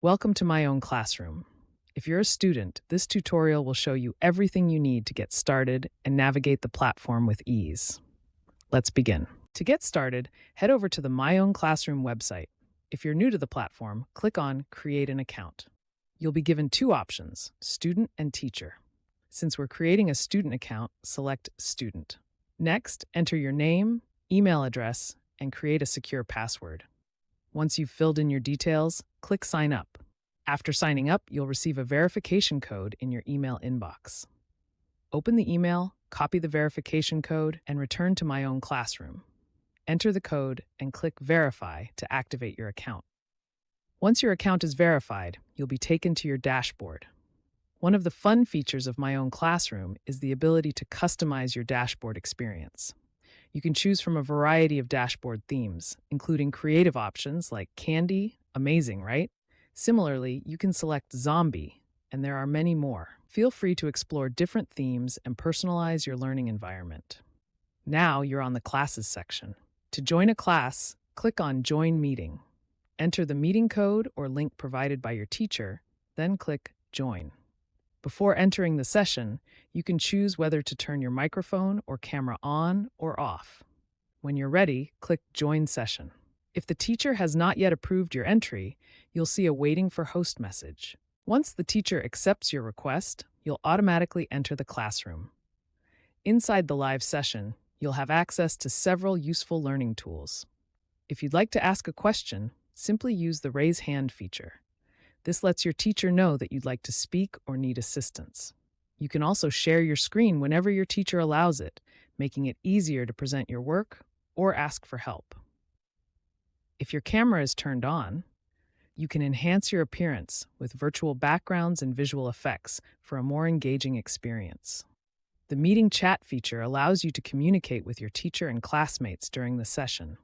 Welcome to my own classroom. If you're a student, this tutorial will show you everything you need to get started and navigate the platform with ease. Let's begin. To get started, head over to the My Own Classroom website. If you're new to the platform, click on Create an Account. You'll be given two options, Student and Teacher. Since we're creating a student account, select Student. Next, enter your name, email address, and create a secure password. Once you've filled in your details, click Sign Up. After signing up, you'll receive a verification code in your email inbox. Open the email, copy the verification code, and return to My Own Classroom. Enter the code and click Verify to activate your account. Once your account is verified, you'll be taken to your dashboard. One of the fun features of My Own Classroom is the ability to customize your dashboard experience. You can choose from a variety of dashboard themes, including creative options like Candy, amazing, right? Similarly, you can select Zombie, and there are many more. Feel free to explore different themes and personalize your learning environment. Now you're on the Classes section. To join a class, click on Join Meeting. Enter the meeting code or link provided by your teacher, then click Join. Before entering the session, you can choose whether to turn your microphone or camera on or off. When you're ready, click Join Session. If the teacher has not yet approved your entry, you'll see a Waiting for Host message. Once the teacher accepts your request, you'll automatically enter the classroom. Inside the live session, you'll have access to several useful learning tools. If you'd like to ask a question, simply use the Raise Hand feature. This lets your teacher know that you'd like to speak or need assistance. You can also share your screen whenever your teacher allows it, making it easier to present your work or ask for help. If your camera is turned on, you can enhance your appearance with virtual backgrounds and visual effects for a more engaging experience. The meeting chat feature allows you to communicate with your teacher and classmates during the session.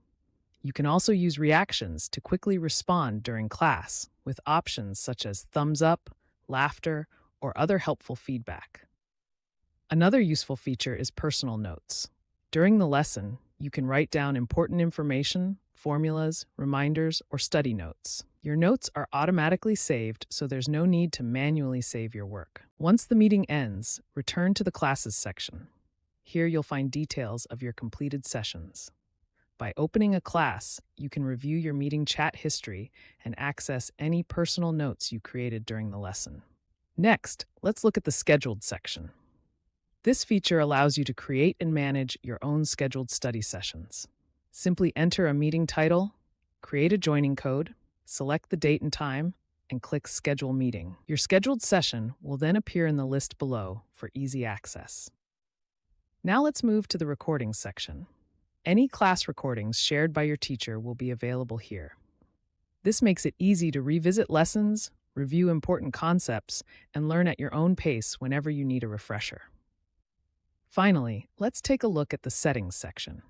You can also use reactions to quickly respond during class with options such as thumbs up, laughter, or other helpful feedback. Another useful feature is personal notes. During the lesson, you can write down important information, formulas, reminders, or study notes. Your notes are automatically saved, so there's no need to manually save your work. Once the meeting ends, return to the Classes section. Here you'll find details of your completed sessions. By opening a class, you can review your meeting chat history and access any personal notes you created during the lesson. Next, let's look at the Scheduled section. This feature allows you to create and manage your own scheduled study sessions. Simply enter a meeting title, create a joining code, select the date and time, and click Schedule Meeting. Your scheduled session will then appear in the list below for easy access. Now let's move to the Recordings section. Any class recordings shared by your teacher will be available here. This makes it easy to revisit lessons, review important concepts, and learn at your own pace whenever you need a refresher. Finally, let's take a look at the Settings section.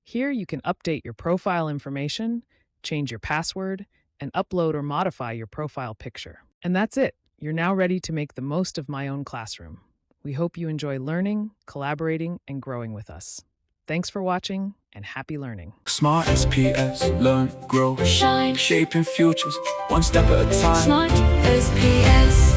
Here you can update your profile information, change your password, and upload or modify your profile picture. And that's it. You're now ready to make the most of My Own Classroom. We hope you enjoy learning, collaborating, and growing with us. Thanks for watching, and happy learning. Smart SPS, learn, grow, shine, shaping futures, one step at a time. Smart SPS.